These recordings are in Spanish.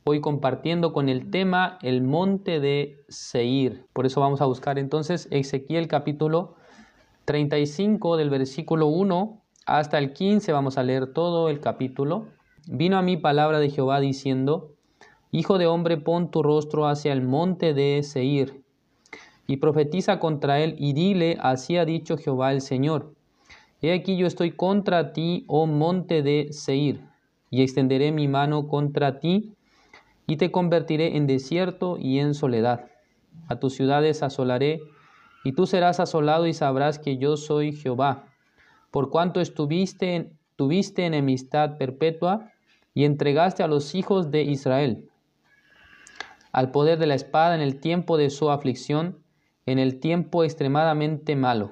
hoy compartiendo con el tema el monte de Seir. Por eso vamos a buscar entonces Ezequiel capítulo 35 del versículo 1 hasta el 15. Vamos a leer todo el capítulo. Vino a mí palabra de Jehová diciendo: Hijo de hombre, pon tu rostro hacia el monte de Seir, y profetiza contra él, y dile: así ha dicho Jehová el Señor. He aquí yo estoy contra ti, oh monte de Seir, y extenderé mi mano contra ti, y te convertiré en desierto y en soledad. A tus ciudades asolaré, y tú serás asolado, y sabrás que yo soy Jehová. Por cuanto tuviste enemistad perpetua, y entregaste a los hijos de Israel al poder de la espada en el tiempo de su aflicción, en el tiempo extremadamente malo.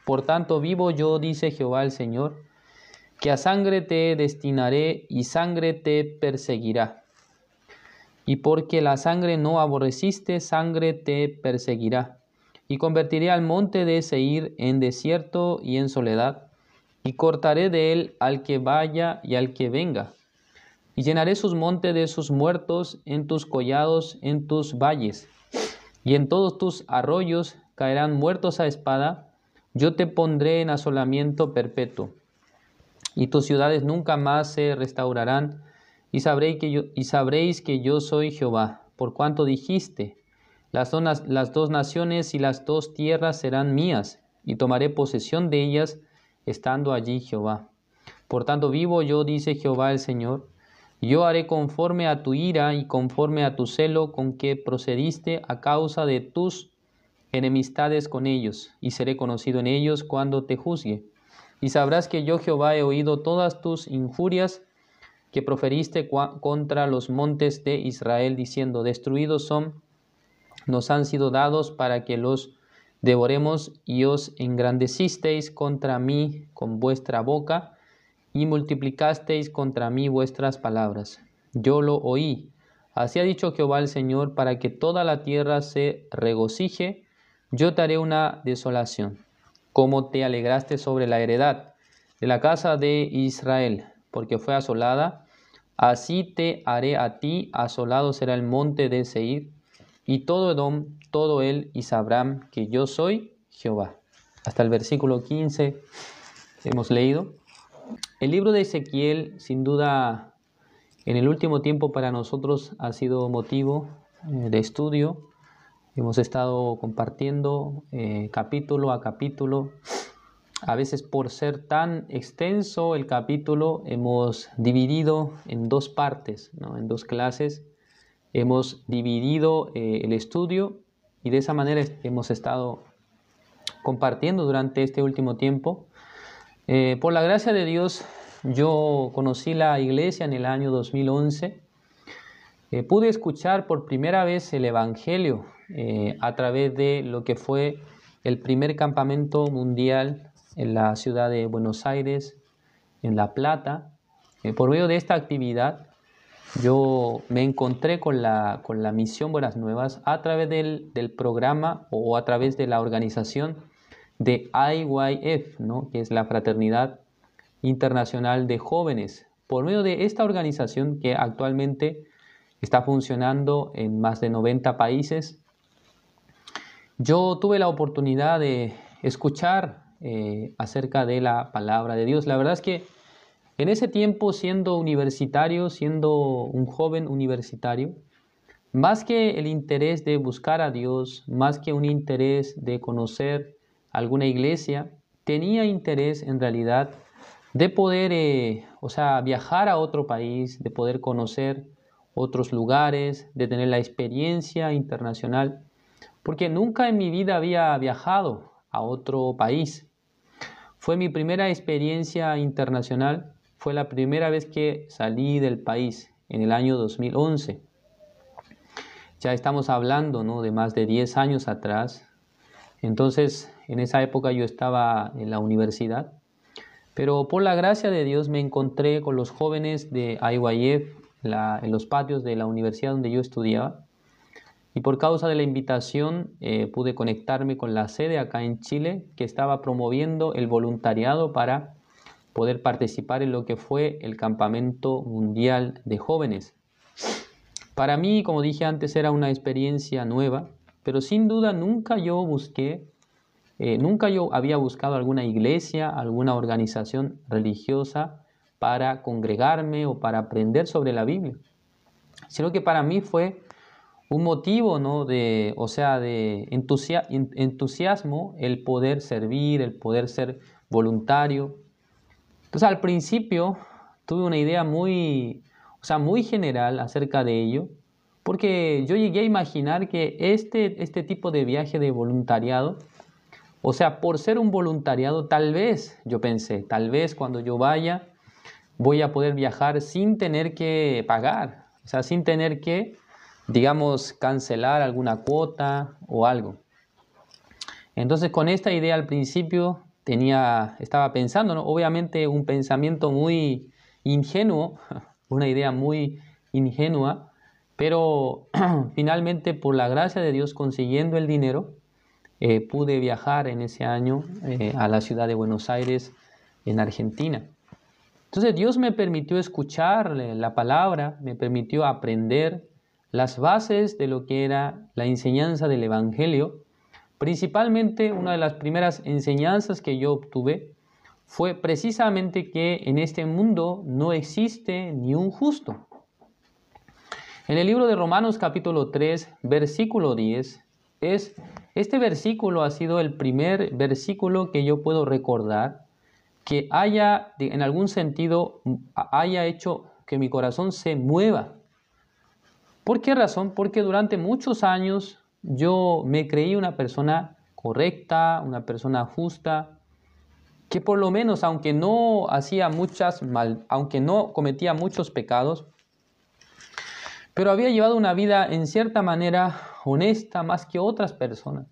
Por tanto vivo yo, dice Jehová el Señor, que a sangre te destinaré y sangre te perseguirá. Y porque la sangre no aborreciste, sangre te perseguirá. Y convertiré al monte de Seir en desierto y en soledad, y cortaré de él al que vaya y al que venga. Y llenaré sus montes de sus muertos, en tus collados, en tus valles, y en todos tus arroyos caerán muertos a espada. Yo te pondré en asolamiento perpetuo, y tus ciudades nunca más se restaurarán, y sabréis que yo soy Jehová, por cuanto dijiste: las dos naciones y las dos tierras serán mías, y tomaré posesión de ellas, estando allí Jehová. Por tanto vivo yo, dice Jehová el Señor, yo haré conforme a tu ira y conforme a tu celo con que procediste a causa de tus enemistades con ellos, y seré conocido en ellos cuando te juzgue. Y sabrás que yo Jehová he oído todas tus injurias que proferiste contra los montes de Israel, diciendo: destruidos nos han sido dados para que los devoremos, y os engrandecisteis contra mí con vuestra boca, y multiplicasteis contra mí vuestras palabras. Yo lo oí. Así ha dicho Jehová el Señor: para que toda la tierra se regocije, yo te haré una desolación, como te alegraste sobre la heredad de la casa de Israel, porque fue asolada. Así te haré a ti, asolado será el monte de Seir, y todo Edom, todo él, y sabrán que yo soy Jehová. Hasta el versículo 15 hemos leído. El libro de Ezequiel, sin duda, en el último tiempo para nosotros ha sido motivo de estudio. Hemos estado compartiendo capítulo a capítulo. A veces, por ser tan extenso el capítulo, hemos dividido en dos partes, ¿no? En dos clases. Hemos dividido el estudio, y de esa manera hemos estado compartiendo durante este último tiempo. Por la gracia de Dios, yo conocí la iglesia en el año 2011. Pude escuchar por primera vez el Evangelio a través de lo que fue el primer campamento mundial en la ciudad de Buenos Aires, en La Plata. Por medio de esta actividad, yo me encontré con la misión Buenas Nuevas a través del programa, o a través de la organización de IYF, ¿no? Que es la Fraternidad Internacional de Jóvenes. Por medio de esta organización, que actualmente está funcionando en más de 90 países, yo tuve la oportunidad de escuchar acerca de la palabra de Dios. La verdad es que en ese tiempo, siendo universitario, siendo un joven universitario, más que el interés de buscar a Dios, más que un interés de conocer alguna iglesia, tenía interés en realidad de poder, viajar a otro país, de poder conocer otros lugares, de tener la experiencia internacional, porque nunca en mi vida había viajado a otro país. Fue mi primera experiencia internacional, fue la primera vez que salí del país en el año 2011. Ya estamos hablando, ¿no?, de más de 10 años atrás. Entonces, en esa época yo estaba en la universidad, pero por la gracia de Dios me encontré con los jóvenes de IYF en los patios de la universidad donde yo estudiaba, y por causa de la invitación pude conectarme con la sede acá en Chile, que estaba promoviendo el voluntariado para poder participar en lo que fue el Campamento Mundial de Jóvenes. Para mí, como dije antes, era una experiencia nueva, pero sin duda nunca yo había buscado alguna iglesia, alguna organización religiosa para congregarme o para aprender sobre la Biblia, sino que para mí fue un motivo, ¿no? de entusiasmo el poder servir, el poder ser voluntario. Entonces, al principio tuve una idea muy general acerca de ello, porque yo llegué a imaginar que este tipo de viaje de voluntariado, por ser un voluntariado, yo pensé, tal vez cuando yo vaya, voy a poder viajar sin tener que pagar, sin tener que, digamos, cancelar alguna cuota o algo. Entonces, con esta idea al principio estaba pensando, ¿no? Obviamente un pensamiento muy ingenuo, una idea muy ingenua, pero finalmente por la gracia de Dios, consiguiendo el dinero, pude viajar en ese año a la ciudad de Buenos Aires, en Argentina. Entonces Dios me permitió escuchar la palabra, me permitió aprender las bases de lo que era la enseñanza del Evangelio. Principalmente, una de las primeras enseñanzas que yo obtuve fue precisamente que en este mundo no existe ni un justo. En el libro de Romanos capítulo 3, versículo 10, este versículo ha sido el primer versículo que yo puedo recordar que en algún sentido, haya hecho que mi corazón se mueva. ¿Por qué razón? Porque durante muchos años yo me creí una persona correcta, una persona justa, que por lo menos, aunque no cometía muchos pecados, pero había llevado una vida en cierta manera honesta más que otras personas.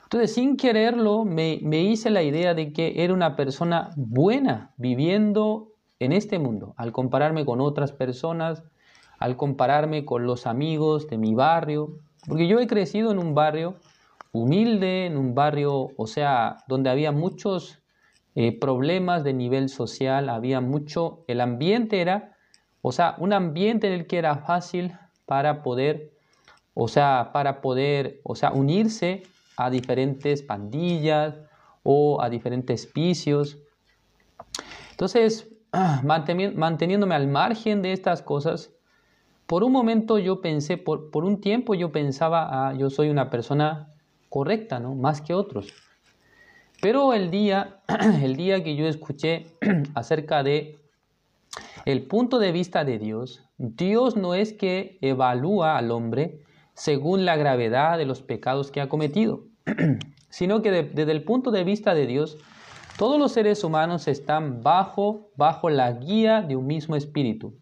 Entonces, sin quererlo, me hice la idea de que era una persona buena viviendo en este mundo, al compararme con otras personas, al compararme con los amigos de mi barrio, porque yo he crecido en un barrio humilde, en un barrio, donde había muchos problemas de nivel social, el ambiente era, un ambiente en el que era fácil para poder unirse a diferentes pandillas o a diferentes vicios. Entonces, manteniéndome al margen de estas cosas, por un momento yo pensé, por un tiempo yo pensaba, yo soy una persona correcta, ¿no? Más que otros. Pero el día que yo escuché acerca de el punto de vista de Dios, Dios no es que evalúa al hombre según la gravedad de los pecados que ha cometido, sino que desde el punto de vista de Dios, todos los seres humanos están bajo la guía de un mismo espíritu.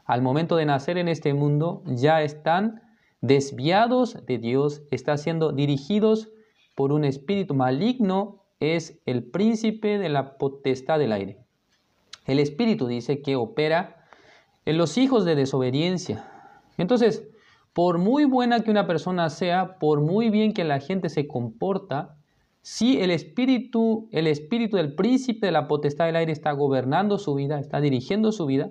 Al momento de nacer en este mundo, ya están desviados de Dios, están siendo dirigidos por un espíritu maligno, es el príncipe de la potestad del aire. El espíritu dice que opera en los hijos de desobediencia. Entonces, por muy buena que una persona sea, por muy bien que la gente se comporta, si el espíritu del príncipe de la potestad del aire está gobernando su vida, está dirigiendo su vida,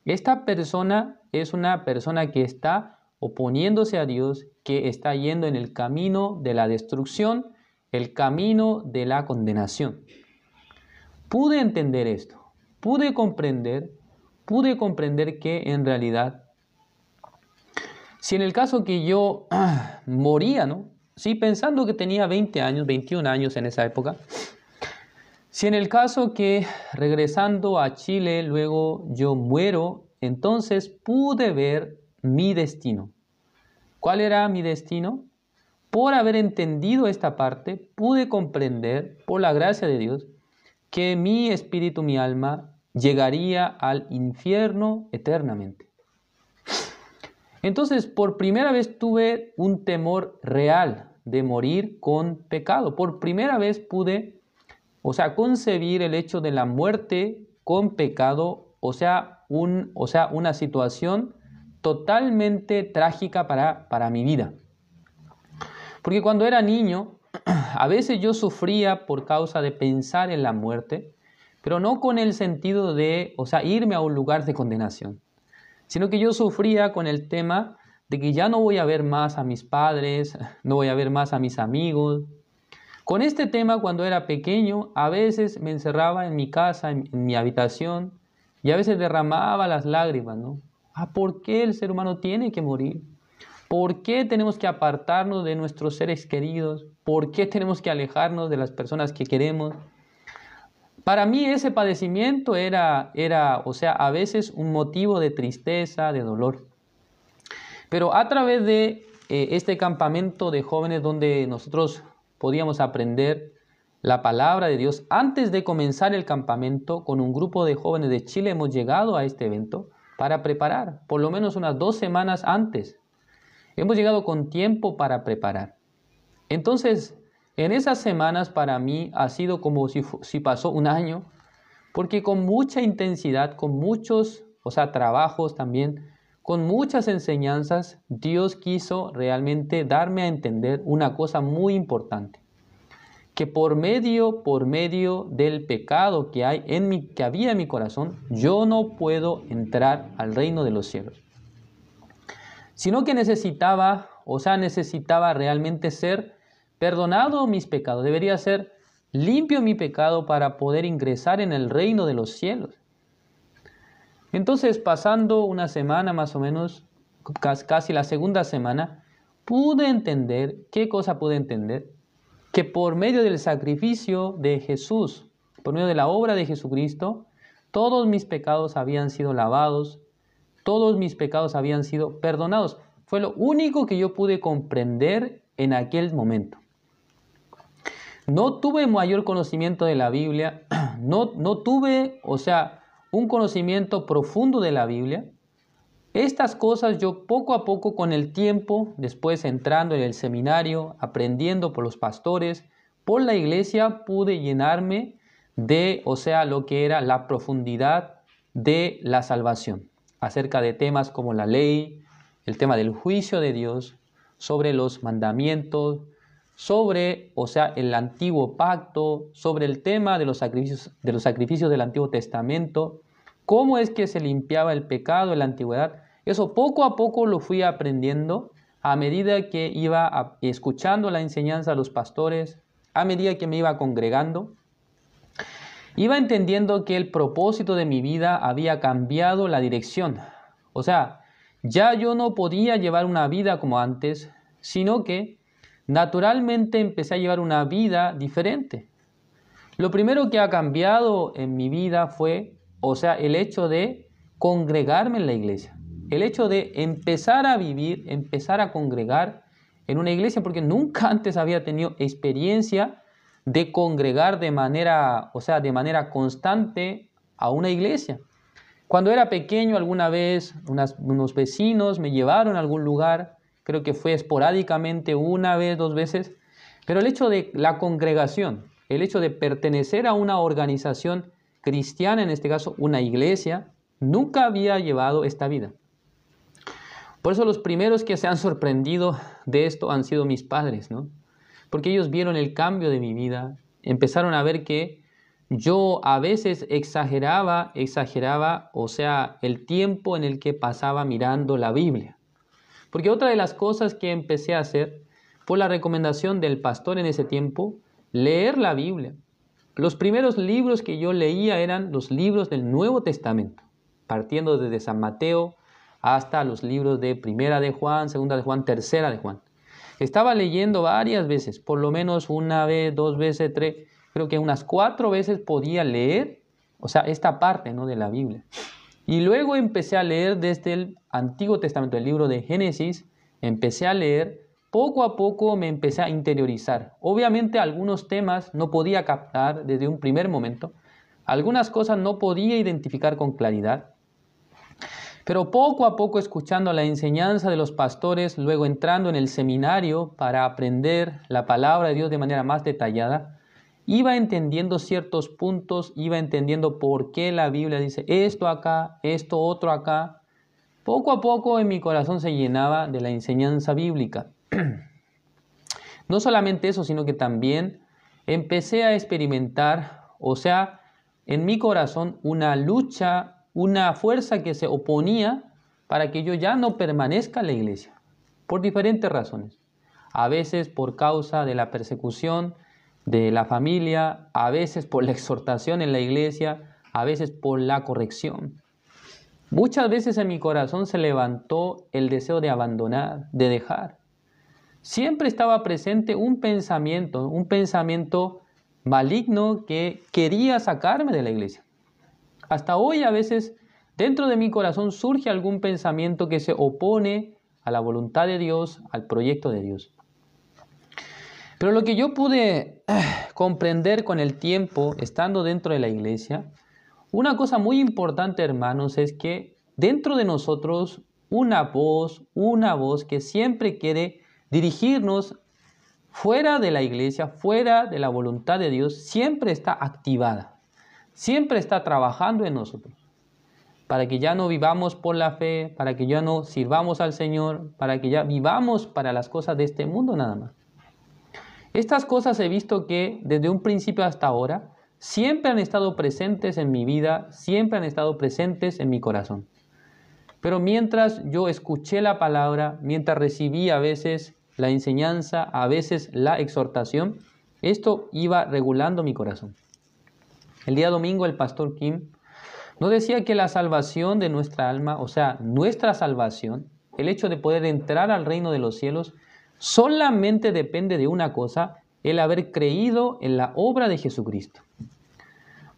esta persona es una persona que está oponiéndose a Dios, que está yendo en el camino de la destrucción, el camino de la condenación. Pude entender esto, pude comprender que en realidad, si en el caso que yo moría, ¿no? Sí, pensando que tenía 20 años, 21 años en esa época, si en el caso que regresando a Chile luego yo muero, entonces pude ver mi destino. ¿Cuál era mi destino? Por haber entendido esta parte, pude comprender, por la gracia de Dios, que mi espíritu, mi alma, llegaría al infierno eternamente. Entonces, por primera vez tuve un temor real de morir con pecado. Por primera vez pude concebir el hecho de la muerte con pecado, una situación totalmente trágica para mi vida. Porque cuando era niño, a veces yo sufría por causa de pensar en la muerte, pero no con el sentido de, irme a un lugar de condenación, sino que yo sufría con el tema de que ya no voy a ver más a mis padres, no voy a ver más a mis amigos. Con este tema, cuando era pequeño, a veces me encerraba en mi casa, en mi habitación, y a veces derramaba las lágrimas, ¿no? ¿Por qué el ser humano tiene que morir? ¿Por qué tenemos que apartarnos de nuestros seres queridos? ¿Por qué tenemos que alejarnos de las personas que queremos? Para mí ese padecimiento era, a veces un motivo de tristeza, de dolor. Pero a través de este campamento de jóvenes donde nosotros podíamos aprender la palabra de Dios, antes de comenzar el campamento, con un grupo de jóvenes de Chile hemos llegado a este evento para preparar, por lo menos unas 2 semanas antes. Hemos llegado con tiempo para preparar. Entonces, en esas semanas para mí ha sido como si pasó un año, porque con mucha intensidad, con muchos, trabajos también, con muchas enseñanzas, Dios quiso realmente darme a entender una cosa muy importante, que por medio del pecado que había en mi corazón, yo no puedo entrar al reino de los cielos, sino que necesitaba realmente ser perdonado mis pecados, debería ser limpio mi pecado para poder ingresar en el reino de los cielos. Entonces, pasando una semana más o menos, casi la segunda semana, pude entender, ¿qué cosa pude entender? Que por medio del sacrificio de Jesús, por medio de la obra de Jesucristo, todos mis pecados habían sido lavados, todos mis pecados habían sido perdonados. Fue lo único que yo pude comprender en aquel momento. No tuve mayor conocimiento de la Biblia, no tuve, un conocimiento profundo de la Biblia. Estas cosas yo poco a poco con el tiempo, después entrando en el seminario, aprendiendo por los pastores, por la iglesia, pude llenarme de, lo que era la profundidad de la salvación, acerca de temas como la ley, el tema del juicio de Dios, sobre los mandamientos, sobre, el antiguo pacto, sobre el tema de los sacrificios del Antiguo Testamento, cómo es que se limpiaba el pecado en la antigüedad. Eso poco a poco lo fui aprendiendo a medida que iba escuchando la enseñanza de los pastores, a medida que me iba congregando. Iba entendiendo que el propósito de mi vida había cambiado la dirección. Ya yo no podía llevar una vida como antes, sino que naturalmente empecé a llevar una vida diferente. Lo primero que ha cambiado en mi vida fue, el hecho de congregarme en la iglesia. El hecho de empezar a vivir, empezar a congregar en una iglesia, porque nunca antes había tenido experiencia de congregar de manera constante a una iglesia. Cuando era pequeño, alguna vez unos vecinos me llevaron a algún lugar, creo que fue esporádicamente 1 vez, 2 veces, pero el hecho de la congregación, el hecho de pertenecer a una organización cristiana, en este caso una iglesia, nunca había llevado esta vida. Por eso los primeros que se han sorprendido de esto han sido mis padres, ¿no? Porque ellos vieron el cambio de mi vida, empezaron a ver que yo a veces exageraba, el tiempo en el que pasaba mirando la Biblia. Porque otra de las cosas que empecé a hacer, por la recomendación del pastor en ese tiempo, leer la Biblia. Los primeros libros que yo leía eran los libros del Nuevo Testamento, partiendo desde San Mateo hasta los libros de Primera de Juan, Segunda de Juan, Tercera de Juan. Estaba leyendo varias veces, por lo menos 1 vez, 2 veces, 3, creo que unas 4 veces podía leer, esta parte, ¿no?, de la Biblia. Y luego empecé a leer desde el Antiguo Testamento, el libro de Génesis, empecé a leer, poco a poco me empecé a interiorizar. Obviamente algunos temas no podía captar desde un primer momento, algunas cosas no podía identificar con claridad, pero poco a poco escuchando la enseñanza de los pastores, luego entrando en el seminario para aprender la palabra de Dios de manera más detallada, iba entendiendo ciertos puntos, iba entendiendo por qué la Biblia dice esto acá, esto otro acá. Poco a poco en mi corazón se llenaba de la enseñanza bíblica. No solamente eso, sino que también empecé a experimentar, en mi corazón una lucha, una fuerza que se oponía para que yo ya no permanezca en la iglesia, por diferentes razones. A veces por causa de la persecución de la familia, a veces por la exhortación en la iglesia, a veces por la corrección. Muchas veces en mi corazón se levantó el deseo de abandonar, de dejar. Siempre estaba presente un pensamiento maligno que quería sacarme de la iglesia. Hasta hoy a veces dentro de mi corazón surge algún pensamiento que se opone a la voluntad de Dios, al proyecto de Dios. Pero lo que yo pude comprender con el tiempo, estando dentro de la iglesia, una cosa muy importante, hermanos, es que dentro de nosotros una voz que siempre quiere dirigirnos fuera de la iglesia, fuera de la voluntad de Dios, siempre está activada, siempre está trabajando en nosotros, para que ya no vivamos por la fe, para que ya no sirvamos al Señor, para que ya vivamos para las cosas de este mundo nada más. Estas cosas he visto que desde un principio hasta ahora siempre han estado presentes en mi vida, siempre han estado presentes en mi corazón. Pero mientras yo escuché la palabra, mientras recibí a veces la enseñanza, a veces la exhortación, esto iba regulando mi corazón. El día domingo el pastor Kim nos decía que la salvación de nuestra alma, o sea, nuestra salvación, el hecho de poder entrar al reino de los cielos, solamente depende de una cosa, el haber creído en la obra de Jesucristo.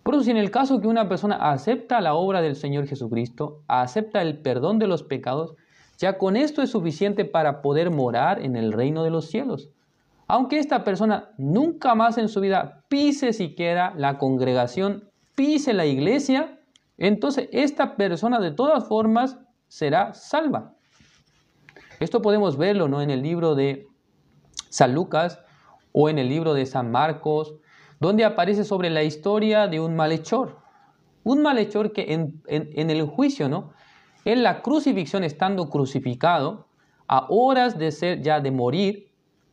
Por eso, si en el caso que una persona acepta la obra del Señor Jesucristo, acepta el perdón de los pecados, ya con esto es suficiente para poder morar en el reino de los cielos. Aunque esta persona nunca más en su vida pise siquiera la congregación, pise la iglesia, entonces esta persona de todas formas será salva. Esto podemos verlo, ¿no?, en el libro de San Lucas o en el libro de San Marcos, donde aparece sobre la historia de un malhechor. Un malhechor que en el juicio, ¿no?, en la crucifixión, estando crucificado, a horas de morir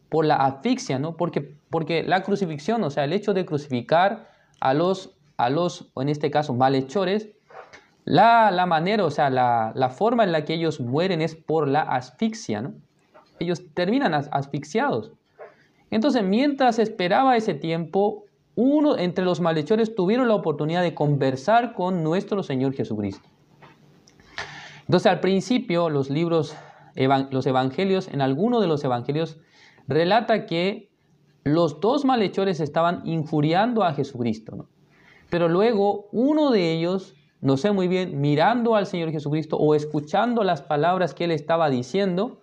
por la asfixia, ¿no? Porque la crucifixión, o sea, el hecho de crucificar a los o en este caso, malhechores, la manera, o sea, la forma en la que ellos mueren es por la asfixia, ¿no? Ellos terminan asfixiados. Entonces, mientras esperaba ese tiempo, uno entre los malhechores tuvieron la oportunidad de conversar con nuestro Señor Jesucristo. Entonces, al principio, los evangelios, en alguno de los evangelios, relata que los dos malhechores estaban injuriando a Jesucristo, ¿no? Pero luego uno de ellos, no sé muy bien, mirando al Señor Jesucristo o escuchando las palabras que Él estaba diciendo,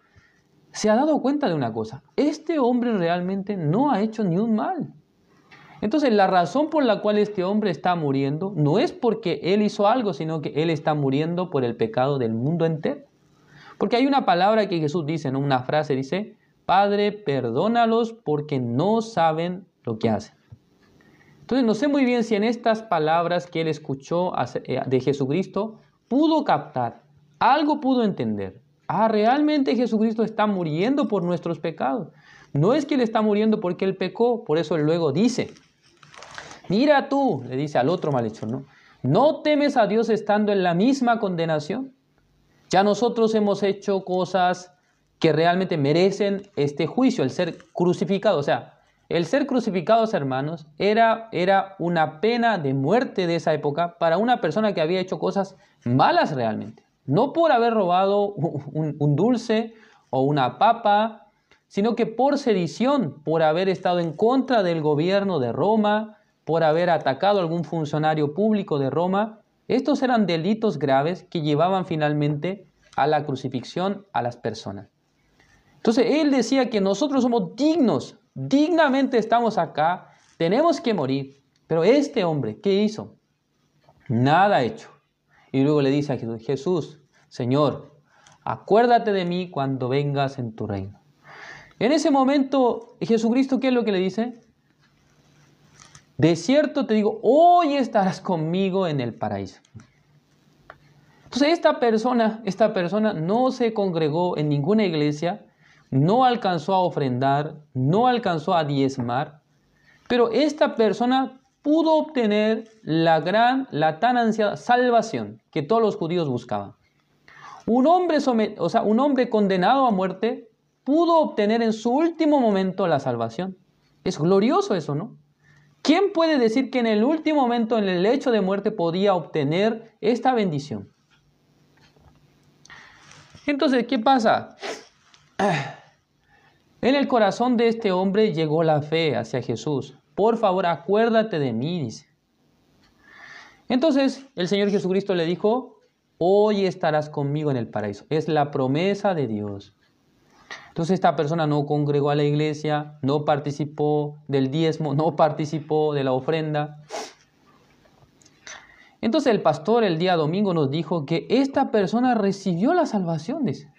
se ha dado cuenta de una cosa: este hombre realmente no ha hecho ni un mal. Entonces, la razón por la cual este hombre está muriendo no es porque él hizo algo, sino que él está muriendo por el pecado del mundo entero. Porque hay una palabra que Jesús dice, ¿no?, una frase, dice: Padre, perdónalos porque no saben lo que hacen. Entonces, no sé muy bien si en estas palabras que él escuchó de Jesucristo pudo captar, algo pudo entender. Realmente Jesucristo está muriendo por nuestros pecados. No es que él está muriendo porque él pecó, por eso él luego dice: mira tú, le dice al otro malhechor, ¿no temes a Dios estando en la misma condenación? Ya nosotros hemos hecho cosas que realmente merecen este juicio, el ser crucificado. O sea, el ser crucificados, hermanos, era una pena de muerte de esa época para una persona que había hecho cosas malas realmente. No por haber robado un dulce o una papa, sino que por sedición, por haber estado en contra del gobierno de Roma, por haber atacado a algún funcionario público de Roma. Estos eran delitos graves que llevaban finalmente a la crucifixión a las personas. Entonces él decía que nosotros somos dignos, dignamente estamos acá, tenemos que morir. Pero este hombre, ¿qué hizo? Nada ha hecho. Y luego le dice a Jesús: Jesús, Señor, acuérdate de mí cuando vengas en tu reino. En ese momento, Jesucristo, ¿qué es lo que le dice? De cierto te digo, hoy estarás conmigo en el paraíso. Entonces esta persona no se congregó en ninguna iglesia, no alcanzó a ofrendar, no alcanzó a diezmar, pero esta persona pudo obtener la tan ansiada salvación que todos los judíos buscaban. Un hombre condenado a muerte pudo obtener en su último momento la salvación. Es glorioso eso, ¿no? ¿Quién puede decir que en el último momento, en el lecho de muerte, podía obtener esta bendición? Entonces, ¿qué pasa? En el corazón de este hombre llegó la fe hacia Jesús. Por favor, acuérdate de mí, dice. Entonces, el Señor Jesucristo le dijo, hoy estarás conmigo en el paraíso. Es la promesa de Dios. Entonces esta persona no congregó a la iglesia, no participó del diezmo, no participó de la ofrenda. Entonces el pastor el día domingo nos dijo que esta persona recibió la salvación, dice.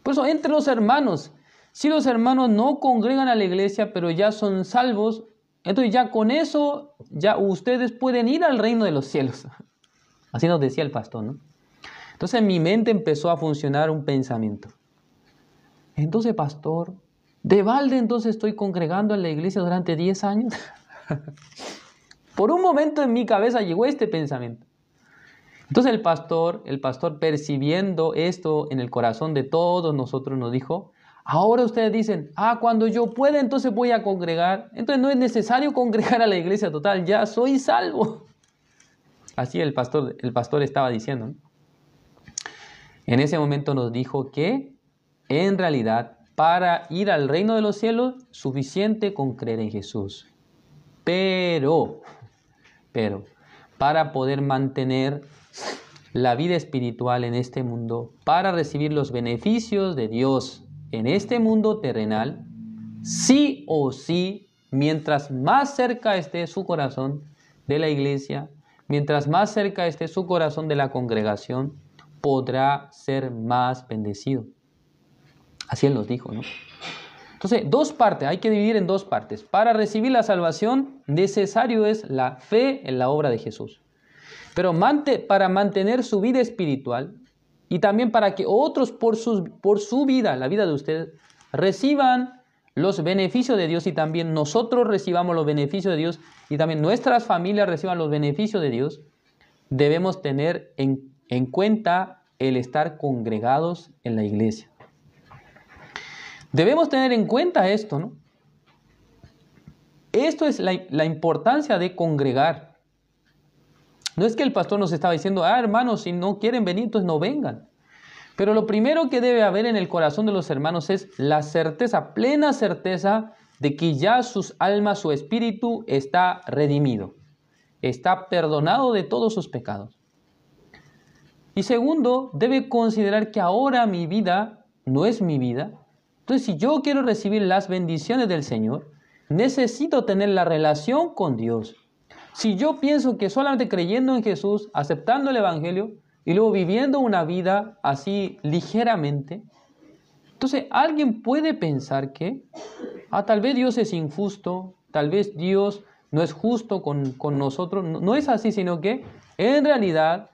Por eso entre los hermanos, si los hermanos no congregan a la iglesia, pero ya son salvos, entonces ya con eso, ya ustedes pueden ir al reino de los cielos. Así nos decía el pastor, ¿no? Entonces en mi mente empezó a funcionar un pensamiento. Entonces, pastor, ¿de balde entonces estoy congregando en la iglesia durante 10 años? Por un momento en mi cabeza llegó este pensamiento. Entonces el pastor percibiendo esto en el corazón de todos nosotros nos dijo, ahora ustedes dicen, cuando yo pueda entonces voy a congregar. Entonces no es necesario congregar a la iglesia total, ya soy salvo. Así el pastor estaba diciendo, ¿no? En ese momento nos dijo que en realidad, para ir al reino de los cielos, suficiente con creer en Jesús. Pero, para poder mantener la vida espiritual en este mundo, para recibir los beneficios de Dios en este mundo terrenal, sí o sí, mientras más cerca esté su corazón de la iglesia, mientras más cerca esté su corazón de la congregación, podrá ser más bendecido. Así Él nos dijo, ¿no? Entonces, dos partes, hay que dividir en dos partes. Para recibir la salvación, necesario es la fe en la obra de Jesús. Pero para mantener su vida espiritual y también para que otros por su vida, la vida de ustedes, reciban los beneficios de Dios y también nosotros recibamos los beneficios de Dios y también nuestras familias reciban los beneficios de Dios, debemos tener en cuenta el estar congregados en la iglesia. Debemos tener en cuenta esto, ¿no? Esto es la importancia de congregar. No es que el pastor nos estaba diciendo, hermanos, si no quieren venir, entonces no vengan. Pero lo primero que debe haber en el corazón de los hermanos es la certeza, plena certeza de que ya sus almas, su espíritu está redimido. Está perdonado de todos sus pecados. Y segundo, debe considerar que ahora mi vida no es mi vida. Entonces, si yo quiero recibir las bendiciones del Señor, necesito tener la relación con Dios. Si yo pienso que solamente creyendo en Jesús, aceptando el Evangelio y luego viviendo una vida así ligeramente, entonces alguien puede pensar que tal vez Dios es injusto, tal vez Dios no es justo con nosotros. No es así, sino que en realidad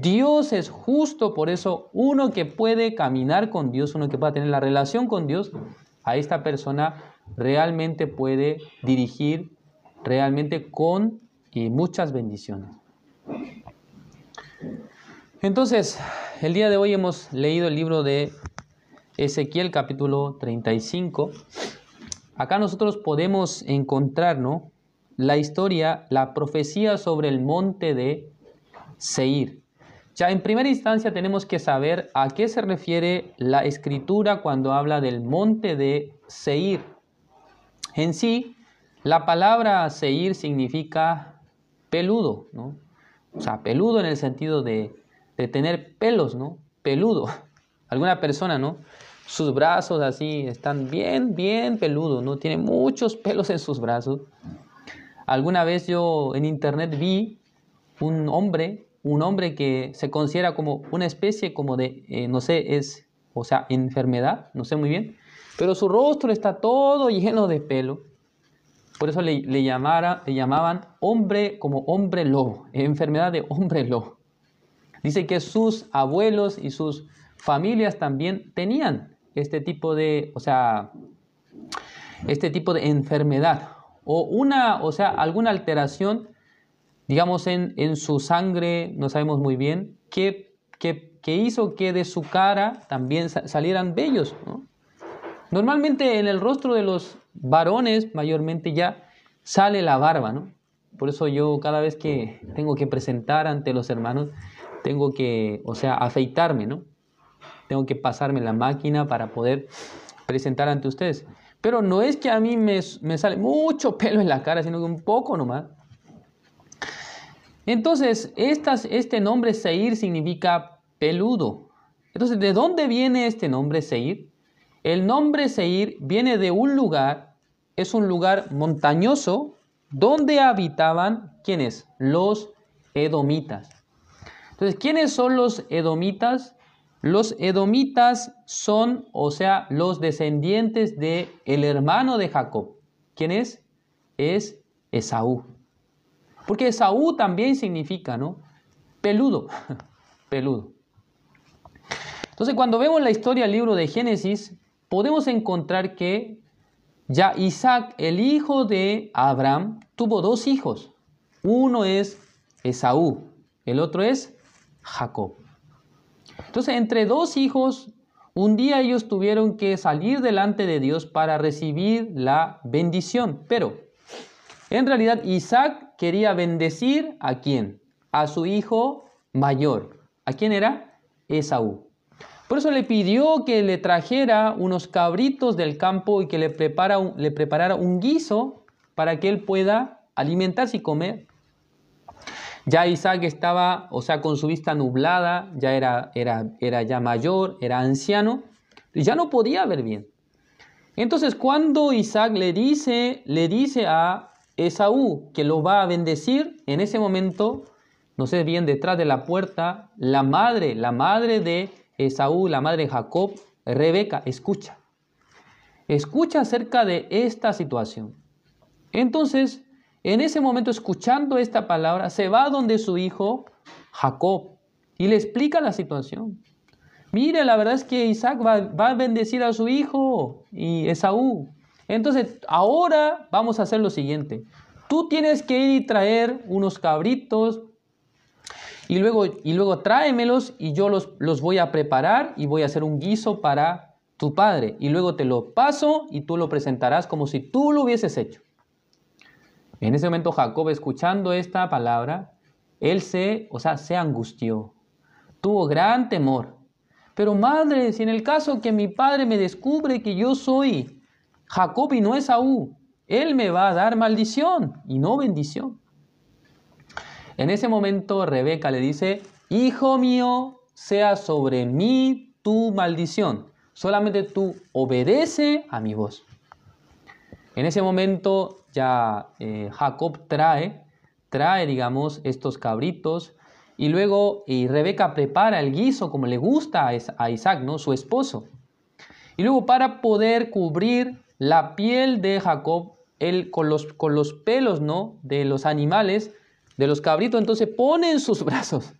Dios es justo, por eso uno que puede caminar con Dios, uno que pueda tener la relación con Dios, a esta persona realmente puede dirigir realmente con muchas bendiciones. Entonces, el día de hoy hemos leído el libro de Ezequiel capítulo 35. Acá nosotros podemos encontrar, ¿no?, la historia, la profecía sobre el monte de Seir. Ya en primera instancia tenemos que saber a qué se refiere la escritura cuando habla del monte de Seir. En sí, la palabra Seir significa peludo, ¿no? O sea, peludo en el sentido de tener pelos, ¿no? Peludo. Alguna persona, ¿no?, sus brazos así están bien peludos, ¿no? Tiene muchos pelos en sus brazos. Alguna vez yo en internet vi un hombre que se considera como una especie como de, no sé, enfermedad, no sé muy bien, pero su rostro está todo lleno de pelo. Por eso le llamaban hombre como hombre lobo, enfermedad de hombre lobo. Dice que sus abuelos y sus familias también tenían este tipo de enfermedad o alguna alteración, digamos, en su sangre. No sabemos muy bien qué que hizo que de su cara también salieran vellos, ¿no? Normalmente en el rostro de los varones mayormente ya sale la barba, ¿no? Por eso yo cada vez que tengo que presentar ante los hermanos, tengo que, o sea, afeitarme, ¿no? Tengo que pasarme la máquina para poder presentar ante ustedes. Pero no es que a mí me sale mucho pelo en la cara, sino que un poco nomás. Entonces, este nombre Seir significa peludo. Entonces, ¿de dónde viene este nombre Seir? El nombre Seir viene de un lugar, es un lugar montañoso, donde habitaban, ¿quiénes? Los edomitas. Entonces, ¿quiénes son los edomitas? Los edomitas son, o sea, los descendientes del hermano de Jacob. ¿Quién es? Es Esaú. Porque Esaú también significa, ¿no? Peludo, peludo. Entonces, cuando vemos la historia del libro de Génesis, podemos encontrar que ya Isaac, el hijo de Abraham, tuvo dos hijos. Uno es Esaú, el otro es Jacob. Entonces, entre dos hijos, un día ellos tuvieron que salir delante de Dios para recibir la bendición. Pero, en realidad, Isaac quería bendecir ¿a quién? A su hijo mayor. ¿A quién era? Esaú. Por eso le pidió que le trajera unos cabritos del campo y que le preparara un guiso para que él pueda alimentarse y comer. Ya Isaac estaba, o sea, con su vista nublada, ya era ya mayor, era anciano, y ya no podía ver bien. Entonces, cuando Isaac le dice a Esaú que lo va a bendecir, en ese momento, no sé bien, detrás de la puerta, la madre de Esaú, la madre de Jacob, Rebeca, escucha acerca de esta situación. Entonces, en ese momento, escuchando esta palabra, se va donde su hijo Jacob y le explica la situación. Mire, la verdad es que Isaac va a bendecir a su hijo y Esaú. Entonces, ahora vamos a hacer lo siguiente. Tú tienes que ir y traer unos cabritos y luego tráemelos y yo los voy a preparar y voy a hacer un guiso para tu padre. Y luego te lo paso y tú lo presentarás como si tú lo hubieses hecho. En ese momento Jacob, escuchando esta palabra, él se angustió, tuvo gran temor. Pero madre, si en el caso que mi padre me descubre que yo soy Jacob y no Esaú, él me va a dar maldición y no bendición. En ese momento Rebeca le dice, hijo mío, sea sobre mí tu maldición, solamente tú obedece a mi voz. En ese momento ya Jacob trae, digamos, estos cabritos y luego Rebeca prepara el guiso como le gusta a Isaac, ¿no? Su esposo. Y luego para poder cubrir la piel de Jacob, él con los pelos, ¿no? De los animales, de los cabritos, entonces pone en sus brazos,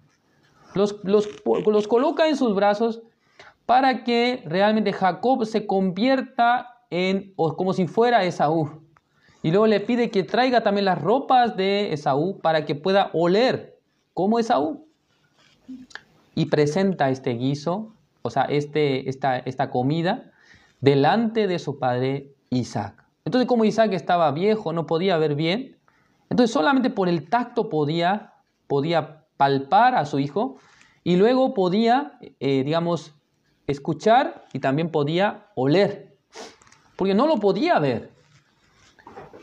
los coloca en sus brazos para que realmente Jacob se convierta como si fuera Esaú. Y luego le pide que traiga también las ropas de Esaú para que pueda oler como Esaú. Y presenta este guiso, o sea, esta comida, delante de su padre Isaac. Entonces, como Isaac estaba viejo, no podía ver bien, entonces solamente por el tacto podía palpar a su hijo y luego podía, digamos, escuchar y también podía oler, porque no lo podía ver.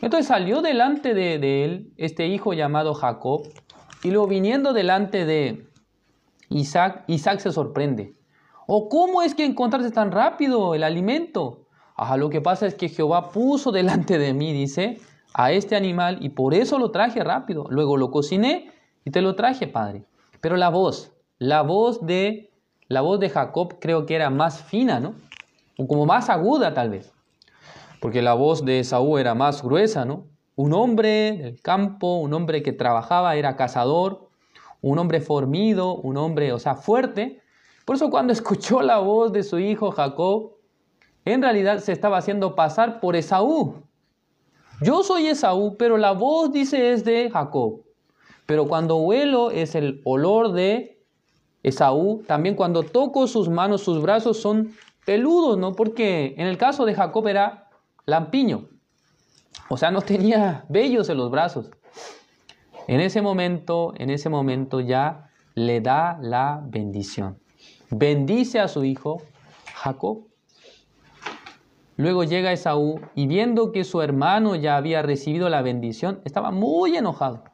Entonces salió delante de él este hijo llamado Jacob y luego viniendo delante de Isaac se sorprende. ¿Cómo es que encontraste tan rápido el alimento? Lo que pasa es que Jehová puso delante de mí, dice, a este animal y por eso lo traje rápido. Luego lo cociné y te lo traje, padre. Pero la voz de Jacob creo que era más fina, ¿no? O como más aguda tal vez. Porque la voz de Esaú era más gruesa, ¿no? Un hombre del campo, un hombre que trabajaba, era cazador, un hombre fornido, un hombre, o sea, fuerte. Por eso cuando escuchó la voz de su hijo Jacob, en realidad se estaba haciendo pasar por Esaú. Yo soy Esaú, pero la voz dice es de Jacob. Pero cuando huelo es el olor de Esaú, también cuando toco sus manos, sus brazos son peludos, ¿no? Porque en el caso de Jacob era lampiño, o sea, no tenía vellos en los brazos. En ese momento ya le da la bendición. Bendice a su hijo Jacob. Luego llega Esaú y viendo que su hermano ya había recibido la bendición, estaba muy enojado.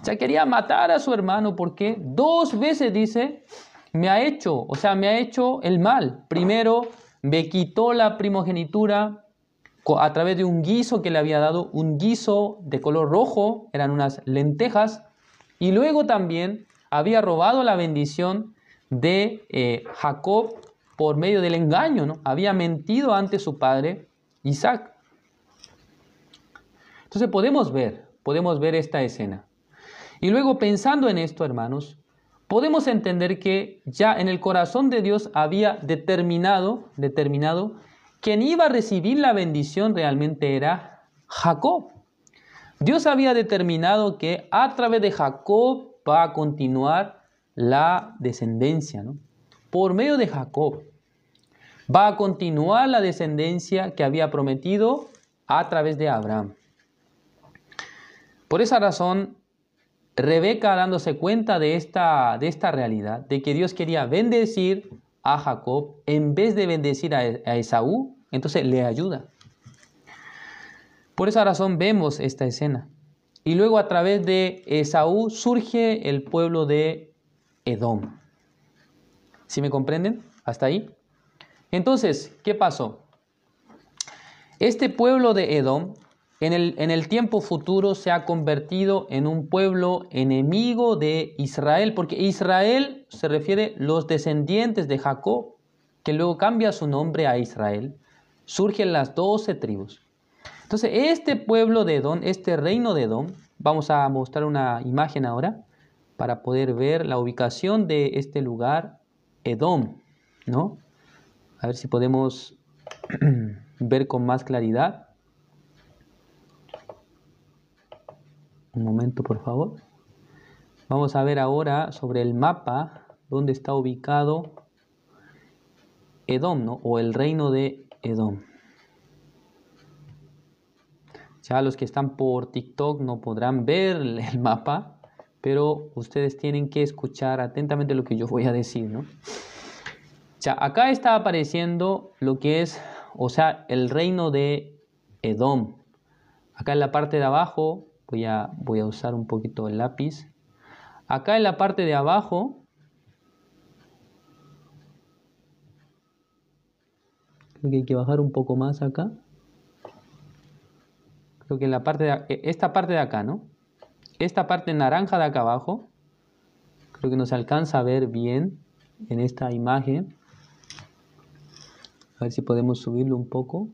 Ya quería matar a su hermano porque 2 veces dice, me ha hecho el mal. Primero me quitó la primogenitura a través de un guiso que le había dado, un guiso de color rojo, eran unas lentejas, y luego también había robado la bendición de Jacob por medio del engaño, ¿no? Había mentido ante su padre Isaac. Entonces podemos ver esta escena. Y luego pensando en esto, hermanos, podemos entender que ya en el corazón de Dios había determinado quien iba a recibir la bendición realmente era Jacob. Dios había determinado que a través de Jacob va a continuar la descendencia, ¿no? Por medio de Jacob va a continuar la descendencia que había prometido a través de Abraham. Por esa razón, Rebeca, dándose cuenta de esta realidad, de que Dios quería bendecir a Jacob en vez de bendecir a Esaú, entonces le ayuda. Por esa razón vemos esta escena. Y luego a través de Esaú surge el pueblo de Edom. ¿Sí me comprenden? ¿Hasta ahí? Entonces, ¿qué pasó? Este pueblo de Edom en el tiempo futuro se ha convertido en un pueblo enemigo de Israel, porque Israel se refiere a los descendientes de Jacob, que luego cambia su nombre a Israel. Surgen las 12 tribus. Entonces, este pueblo de Edom, este reino de Edom, vamos a mostrar una imagen ahora para poder ver la ubicación de este lugar, Edom, ¿no? A ver si podemos ver con más claridad. Un momento, por favor. Vamos a ver ahora sobre el mapa dónde está ubicado Edom, ¿no? O el reino de Edom. Ya los que están por TikTok no podrán ver el mapa, pero ustedes tienen que escuchar atentamente lo que yo voy a decir, ¿no? Ya, acá está apareciendo lo que es, o sea, el reino de Edom. Acá en la parte de abajo, voy a usar un poquito el lápiz. Acá en la parte de abajo, creo que hay que bajar un poco más acá. Creo que en la parte de, esta parte de acá, ¿no? Esta parte naranja de acá abajo, creo que no se alcanza a ver bien en esta imagen. A ver si podemos subirlo un poco.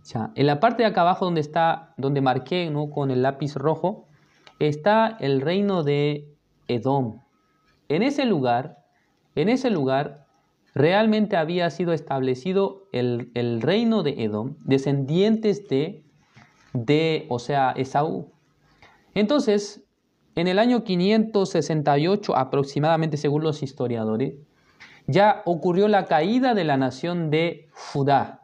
Ya, en la parte de acá abajo donde marqué, ¿no? Con el lápiz rojo, está el reino de Edom. En ese lugar realmente había sido establecido el reino de Edom, descendientes de Esaú. Entonces, en el año 568 aproximadamente, según los historiadores, ya ocurrió la caída de la nación de Judá.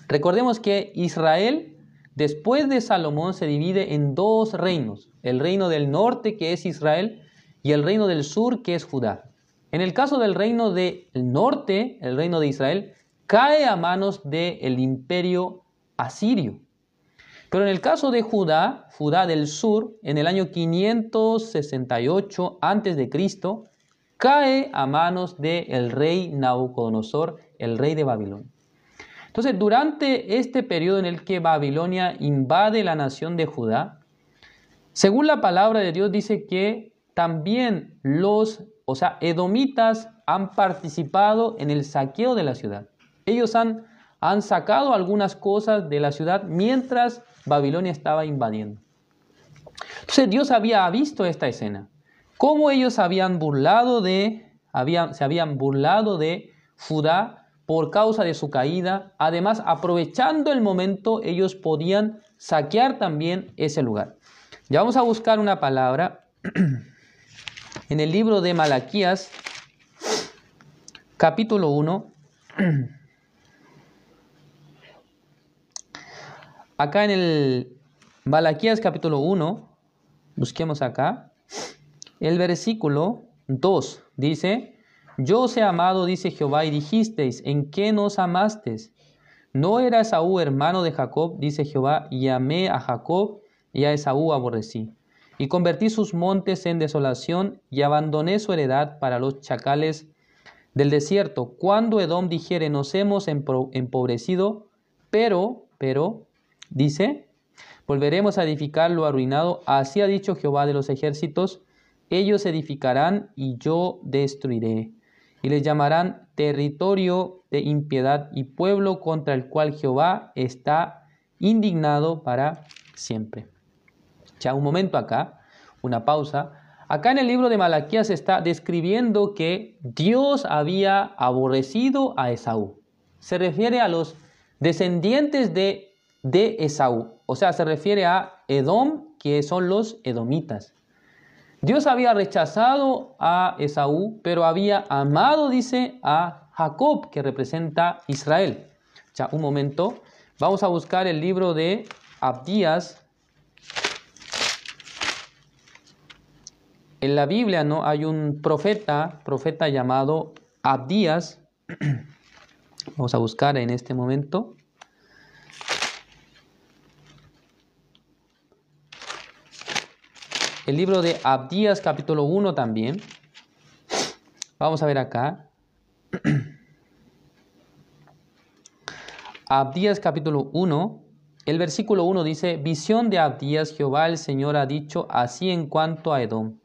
Recordemos que Israel, después de Salomón, se divide en 2 reinos. El reino del norte, que es Israel, y el reino del sur, que es Judá. En el caso del reino del norte, el reino de Israel, cae a manos del imperio asirio. Pero en el caso de Judá, Judá del sur, en el año 568 a.C., cae a manos del rey Nabucodonosor, el rey de Babilonia. Entonces, durante este periodo en el que Babilonia invade la nación de Judá, según la palabra de Dios dice que también edomitas han participado en el saqueo de la ciudad. Ellos han sacado algunas cosas de la ciudad mientras Babilonia estaba invadiendo. Entonces Dios había visto esta escena. Cómo ellos se habían burlado de Judá por causa de su caída. Además, aprovechando el momento, ellos podían saquear también ese lugar. Ya vamos a buscar una palabra En el libro de Malaquías, capítulo 1, acá en el Malaquías capítulo 1, busquemos acá, el versículo 2 dice: Yo os he amado, dice Jehová, y dijisteis, ¿en qué nos amasteis? ¿No era Esaú hermano de Jacob? Dice Jehová, y amé a Jacob, y a Esaú aborrecí. Y convertí sus montes en desolación, y abandoné su heredad para los chacales del desierto. Cuando Edom dijere, nos hemos empobrecido, pero, dice, volveremos a edificar lo arruinado. Así ha dicho Jehová de los ejércitos, ellos edificarán y yo destruiré. Y les llamarán territorio de impiedad y pueblo contra el cual Jehová está indignado para siempre. Ya un momento acá, una pausa. Acá en el libro de Malaquías está describiendo que Dios había aborrecido a Esaú. Se refiere a los descendientes de Esaú. O sea, se refiere a Edom, que son los edomitas. Dios había rechazado a Esaú, pero había amado, dice, a Jacob, que representa Israel. Ya, un momento. Vamos a buscar el libro de Abdías. En la Biblia, ¿no?, hay un profeta llamado Abdías. Vamos a buscar en este momento. El libro de Abdías, capítulo 1 también. Vamos a ver acá. Abdías, capítulo 1. El versículo 1 dice: Visión de Abdías, Jehová el Señor ha dicho así en cuanto a Edom.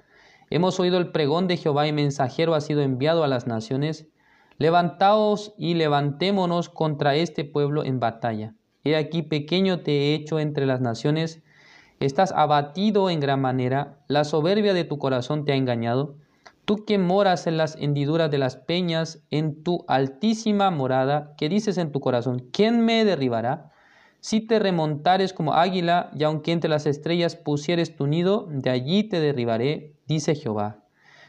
Hemos oído el pregón de Jehová y mensajero ha sido enviado a las naciones. Levantaos y levantémonos contra este pueblo en batalla. He aquí pequeño te he hecho entre las naciones. Estás abatido en gran manera, la soberbia de tu corazón te ha engañado. Tú que moras en las hendiduras de las peñas, en tu altísima morada, que dices en tu corazón, ¿quién me derribará? Si te remontares como águila, y aunque entre las estrellas pusieres tu nido, de allí te derribaré, dice Jehová.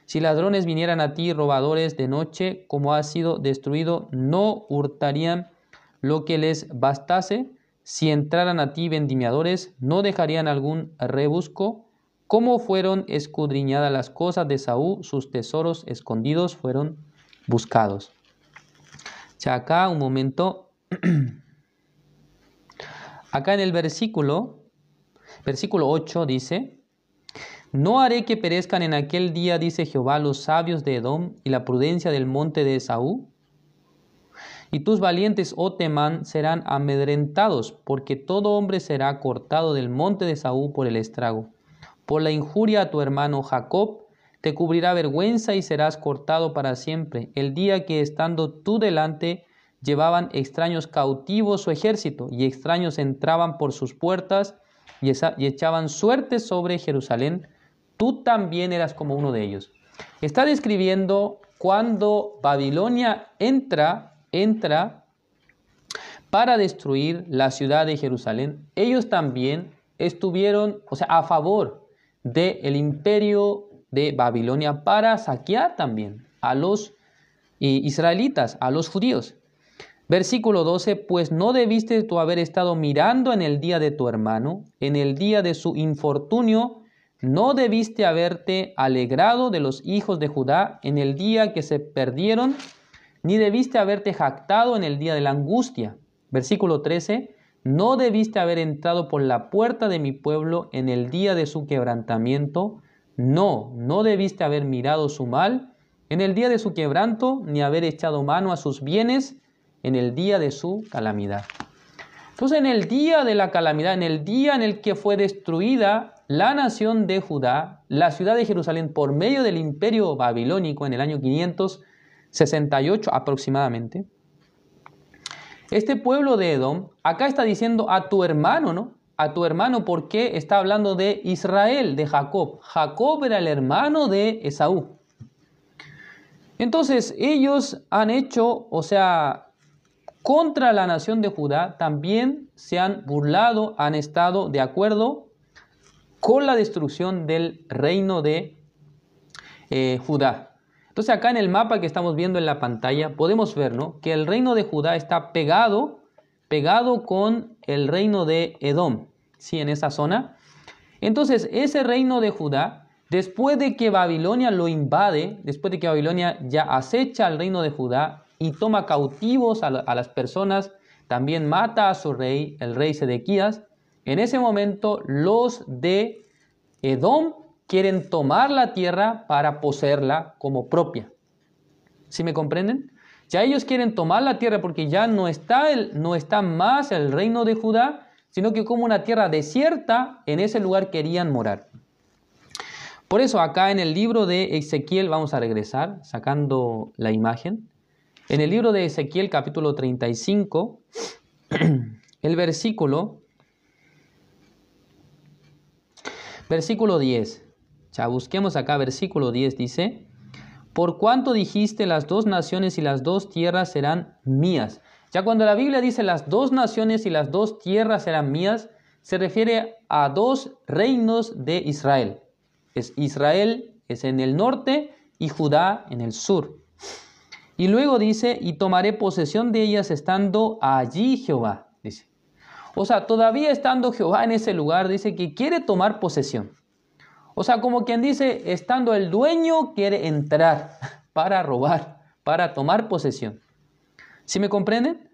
Si ladrones vinieran a ti, robadores de noche, como has sido destruido, no hurtarían lo que les bastase. Si entraran a ti vendimiadores, no dejarían algún rebusco. Como fueron escudriñadas las cosas de Saúl, sus tesoros escondidos fueron buscados. Ya acá un momento. Acá en el versículo 8 dice: No haré que perezcan en aquel día, dice Jehová, los sabios de Edom y la prudencia del monte de Esaú. Y tus valientes, oh Temán, serán amedrentados, porque todo hombre será cortado del monte de Esaú por el estrago. Por la injuria a tu hermano Jacob, te cubrirá vergüenza y serás cortado para siempre. El día que estando tú delante, llevaban extraños cautivos su ejército, y extraños entraban por sus puertas y echaban suerte sobre Jerusalén. Tú también eras como uno de ellos. Está describiendo cuando Babilonia entra para destruir la ciudad de Jerusalén. Ellos también estuvieron, a favor del imperio de Babilonia para saquear también a los israelitas, a los judíos. Versículo 12, pues no debiste tú haber estado mirando en el día de tu hermano, en el día de su infortunio, no debiste haberte alegrado de los hijos de Judá en el día que se perdieron, ni debiste haberte jactado en el día de la angustia. Versículo 13, no debiste haber entrado por la puerta de mi pueblo en el día de su quebrantamiento, no debiste haber mirado su mal en el día de su quebranto, ni haber echado mano a sus bienes en el día de su calamidad. Entonces, en el día de la calamidad, en el día en el que fue destruida la nación de Judá, la ciudad de Jerusalén, por medio del imperio babilónico en el año 568 aproximadamente, este pueblo de Edom, acá está diciendo a tu hermano, ¿no? A tu hermano, porque está hablando de Israel, de Jacob. Jacob era el hermano de Esaú. Entonces, ellos han hecho, contra la nación de Judá, también se han burlado, han estado de acuerdo con la destrucción del reino de Judá. Entonces acá en el mapa que estamos viendo en la pantalla podemos ver, ¿no?, que el reino de Judá está pegado con el reino de Edom, ¿sí?, en esa zona. Entonces ese reino de Judá, después de que Babilonia lo invade, después de que Babilonia ya acecha al reino de Judá y toma cautivos a las personas, también mata a su rey, el rey Sedequías, en ese momento los de Edom quieren tomar la tierra para poseerla como propia. ¿Sí me comprenden? Ya ellos quieren tomar la tierra porque ya no está más el reino de Judá, sino que como una tierra desierta, en ese lugar querían morar. Por eso acá en el libro de Ezequiel, vamos a regresar sacando la imagen. En el libro de Ezequiel capítulo 35, el versículo 10. Ya busquemos acá versículo 10, dice: por cuanto dijiste, las dos naciones y las dos tierras serán mías. Ya cuando la Biblia dice las dos naciones y las dos tierras serán mías, se refiere a dos reinos de Israel. Israel es en el norte y Judá en el sur. Y luego dice, y tomaré posesión de ellas estando allí Jehová, dice. O sea, todavía estando Jehová en ese lugar, dice que quiere tomar posesión. O sea, como quien dice, estando el dueño, quiere entrar para robar, para tomar posesión. ¿Sí me comprenden?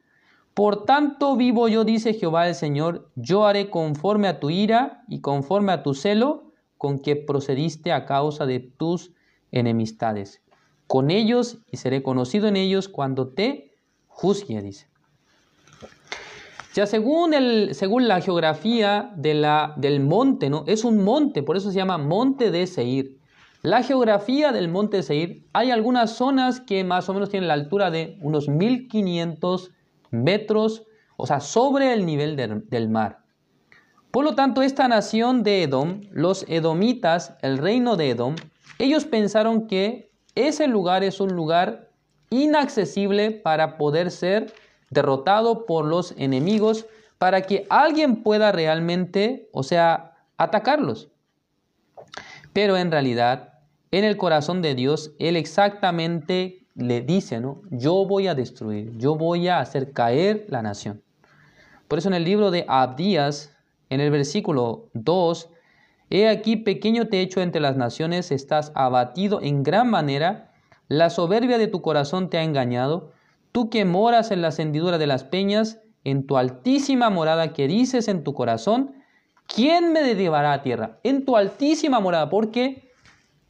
Por tanto vivo yo, dice Jehová el Señor, yo haré conforme a tu ira y conforme a tu celo, con que procediste a causa de tus enemistades. Con ellos, y seré conocido en ellos cuando te juzgue, dice. Ya según la geografía del monte, ¿no? Es un monte, por eso se llama monte de Seir. La geografía del monte de Seir, hay algunas zonas que más o menos tienen la altura de unos 1500 metros, o sea, sobre el nivel del mar. Por lo tanto, esta nación de Edom, los edomitas, el reino de Edom, ellos pensaron que ese lugar es un lugar inaccesible para poder ser derrotado por los enemigos, para que alguien pueda realmente, o sea, atacarlos. Pero en realidad, en el corazón de Dios, Él exactamente le dice, ¿no? Yo voy a destruir, yo voy a hacer caer la nación. Por eso en el libro de Abdías, en el versículo 2, he aquí pequeño te he hecho entre las naciones, estás abatido en gran manera, la soberbia de tu corazón te ha engañado, tú que moras en las hendiduras de las peñas, en tu altísima morada que dices en tu corazón, ¿quién me derribará a tierra? En tu altísima morada, porque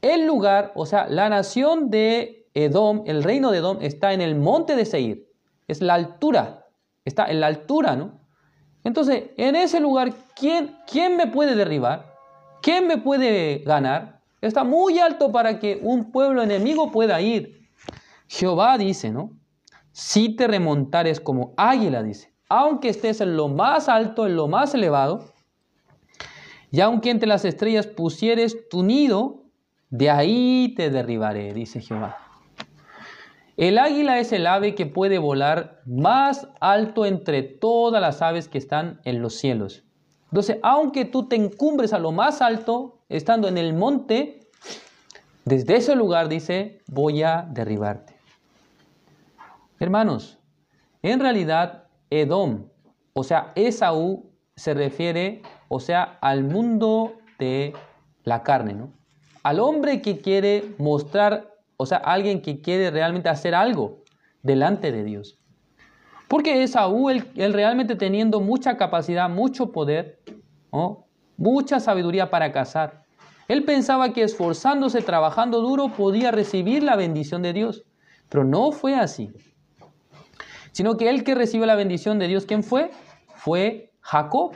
el lugar, o sea, la nación de Edom, el reino de Edom, está en el monte de Seir. Es la altura, está en la altura, ¿no? Entonces, en ese lugar, ¿quién me puede derribar? ¿Quién me puede ganar? Está muy alto para que un pueblo enemigo pueda ir. Jehová dice, ¿no? Si te remontares como águila, dice, aunque estés en lo más alto, en lo más elevado, y aunque entre las estrellas pusieres tu nido, de ahí te derribaré, dice Jehová. El águila es el ave que puede volar más alto entre todas las aves que están en los cielos. Entonces, aunque tú te encumbres a lo más alto, estando en el monte, desde ese lugar, dice, voy a derribarte. Hermanos, en realidad Edom, o sea, Esaú, se refiere, o sea, al mundo de la carne, ¿no? Al hombre que quiere mostrar, o sea, alguien que quiere realmente hacer algo delante de Dios. Porque Esaú, él realmente teniendo mucha capacidad, mucho poder, ¿no?, mucha sabiduría para cazar, él pensaba que esforzándose, trabajando duro, podía recibir la bendición de Dios. Pero no fue así. Sino que el que recibió la bendición de Dios, ¿quién fue? Fue Jacob.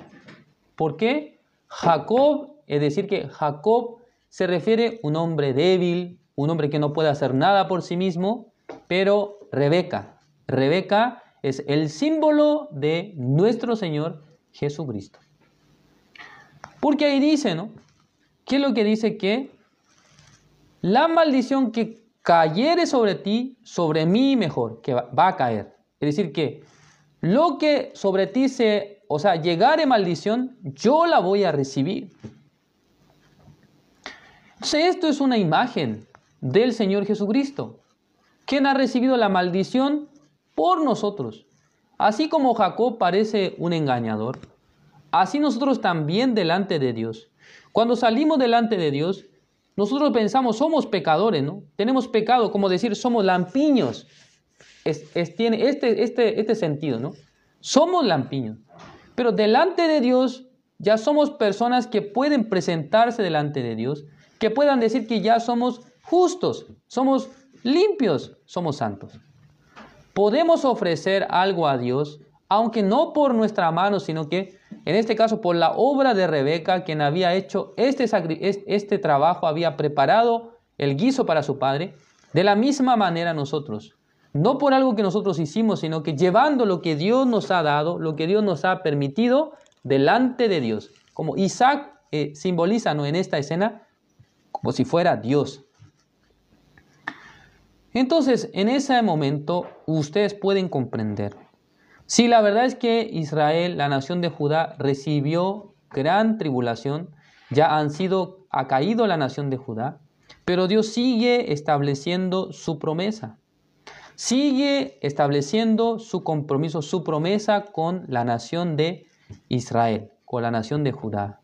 ¿Por qué? Jacob, es decir, que Jacob se refiere a un hombre débil, un hombre que no puede hacer nada por sí mismo, pero Rebeca es el símbolo de nuestro Señor Jesucristo. Porque ahí dice, ¿no? ¿Qué es lo que dice? Que la maldición que cayere sobre ti, sobre mí mejor, que va a caer. Es decir, que lo que sobre ti llegare maldición, yo la voy a recibir. Entonces, esto es una imagen del Señor Jesucristo, quien ha recibido la maldición por nosotros. Así como Jacob parece un engañador, así nosotros también delante de Dios. Cuando salimos delante de Dios, nosotros pensamos, somos pecadores, ¿no? Tenemos pecado, como decir, somos lampiños. Tiene este sentido, ¿no? Somos lampiños. Pero delante de Dios ya somos personas que pueden presentarse delante de Dios, que puedan decir que ya somos justos, somos limpios, somos santos. Podemos ofrecer algo a Dios, aunque no por nuestra mano, sino que en este caso por la obra de Rebeca, quien había hecho este trabajo, había preparado el guiso para su padre. De la misma manera nosotros, no por algo que nosotros hicimos, sino que llevando lo que Dios nos ha dado, lo que Dios nos ha permitido, delante de Dios. Como Isaac simboliza, ¿no?, en esta escena, como si fuera Dios. Entonces, en ese momento, ustedes pueden comprender. Si la verdad es que Israel, la nación de Judá, recibió gran tribulación, ha caído la nación de Judá, pero Dios sigue estableciendo su promesa. Sigue estableciendo su compromiso, su promesa con la nación de Israel, con la nación de Judá.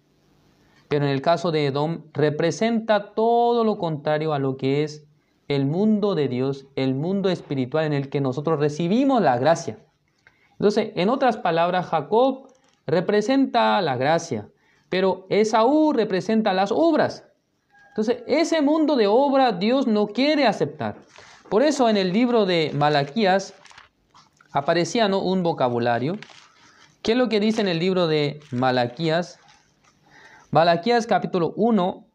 Pero en el caso de Edom, representa todo lo contrario a lo que es el mundo de Dios, el mundo espiritual en el que nosotros recibimos la gracia. Entonces, en otras palabras, Jacob representa la gracia, pero Esaú representa las obras. Entonces, ese mundo de obras Dios no quiere aceptar. Por eso en el libro de Malaquías aparecía, ¿no?, un vocabulario. ¿Qué es lo que dice en el libro de Malaquías? Malaquías capítulo 1,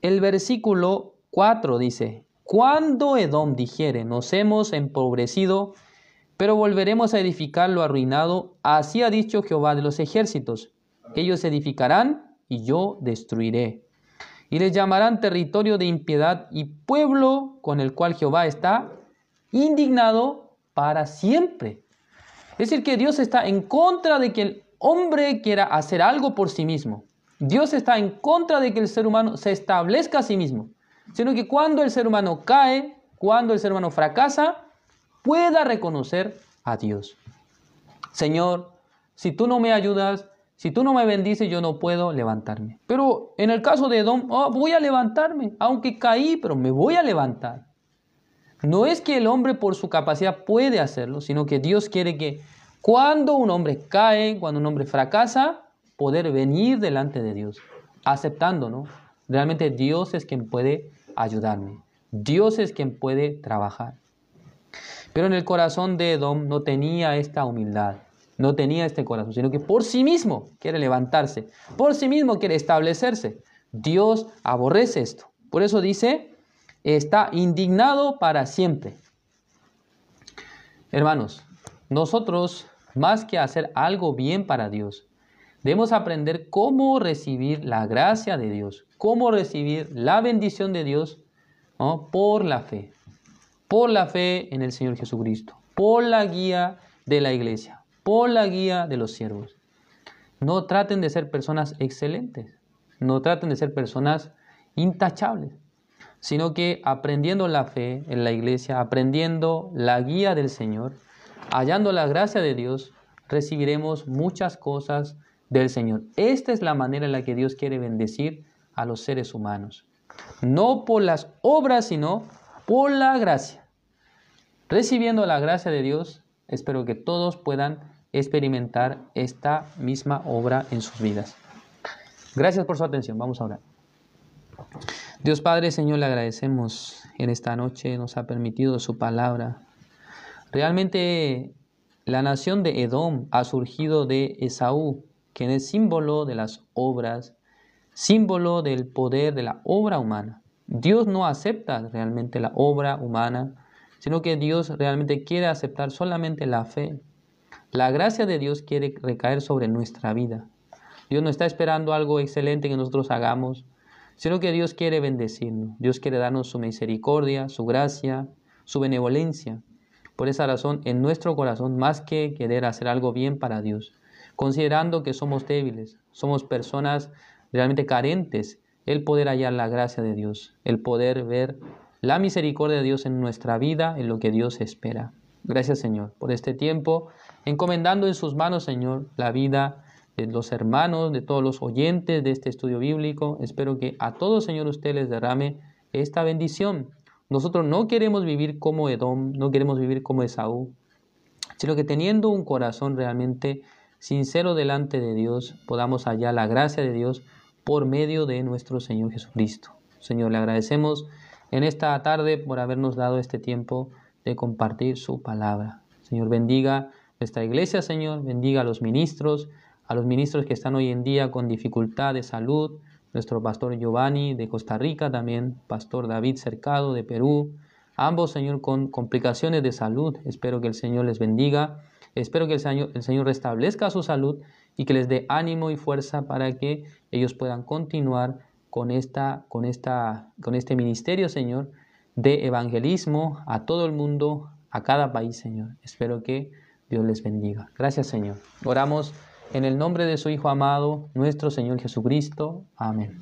el versículo 4 dice: Cuando Edom dijere, nos hemos empobrecido, pero volveremos a edificar lo arruinado, así ha dicho Jehová de los ejércitos, ellos edificarán y yo destruiré. Y les llamarán territorio de impiedad y pueblo con el cual Jehová está indignado para siempre. Es decir, que Dios está en contra de que el hombre quiera hacer algo por sí mismo. Dios está en contra de que el ser humano se establezca a sí mismo, sino que cuando el ser humano cae, cuando el ser humano fracasa, pueda reconocer a Dios. Señor, si tú no me ayudas, si tú no me bendices, yo no puedo levantarme. Pero en el caso de Edom, voy a levantarme, aunque caí, pero me voy a levantar. No es que el hombre por su capacidad puede hacerlo, sino que Dios quiere que cuando un hombre cae, cuando un hombre fracasa, poder venir delante de Dios, aceptando, ¿no? Realmente Dios es quien puede ayudarme. Dios es quien puede trabajar. Pero en el corazón de Edom no tenía esta humildad, no tenía este corazón, sino que por sí mismo quiere levantarse, por sí mismo quiere establecerse. Dios aborrece esto. Por eso dice, está indignado para siempre. Hermanos, nosotros, más que hacer algo bien para Dios, debemos aprender cómo recibir la gracia de Dios, cómo recibir la bendición de Dios, ¿no?, por la fe. Por la fe en el Señor Jesucristo, por la guía de la iglesia, por la guía de los siervos. No traten de ser personas excelentes, no traten de ser personas intachables, sino que aprendiendo la fe en la iglesia, aprendiendo la guía del Señor, hallando la gracia de Dios, recibiremos muchas cosas del Señor. Esta es la manera en la que Dios quiere bendecir a los seres humanos. No por las obras, sino por la gracia. Recibiendo la gracia de Dios, espero que todos puedan experimentar esta misma obra en sus vidas. Gracias por su atención. Vamos a orar. Dios Padre, Señor, le agradecemos en esta noche, nos ha permitido su palabra. Realmente la nación de Edom ha surgido de Esaú, quien es símbolo de las obras, símbolo del poder de la obra humana. Dios no acepta realmente la obra humana, sino que Dios realmente quiere aceptar solamente la fe. La gracia de Dios quiere recaer sobre nuestra vida. Dios no está esperando algo excelente que nosotros hagamos, sino que Dios quiere bendecirnos. Dios quiere darnos su misericordia, su gracia, su benevolencia. Por esa razón, en nuestro corazón, más que querer hacer algo bien para Dios, considerando que somos débiles, somos personas realmente carentes, el poder hallar la gracia de Dios, el poder ver la misericordia de Dios en nuestra vida, en lo que Dios espera. Gracias, Señor, por este tiempo, encomendando en sus manos, Señor, la vida de los hermanos, de todos los oyentes de este estudio bíblico. Espero que a todos, Señor, usted les derrame esta bendición. Nosotros no queremos vivir como Edom, no queremos vivir como Esaú, sino que teniendo un corazón realmente sincero delante de Dios, podamos hallar la gracia de Dios por medio de nuestro Señor Jesucristo. Señor, le agradecemos en esta tarde por habernos dado este tiempo de compartir su palabra. Señor, bendiga nuestra iglesia, Señor, bendiga a los ministros que están hoy en día con dificultad de salud, nuestro pastor Giovanni de Costa Rica, también pastor David Cercado de Perú, ambos, Señor, con complicaciones de salud. Espero que el Señor les bendiga, espero que el Señor restablezca su salud y que les dé ánimo y fuerza para que ellos puedan continuar con este ministerio, Señor, de evangelismo a todo el mundo, a cada país, Señor. Espero que Dios les bendiga. Gracias, Señor. Oramos en el nombre de su Hijo amado, nuestro Señor Jesucristo. Amén.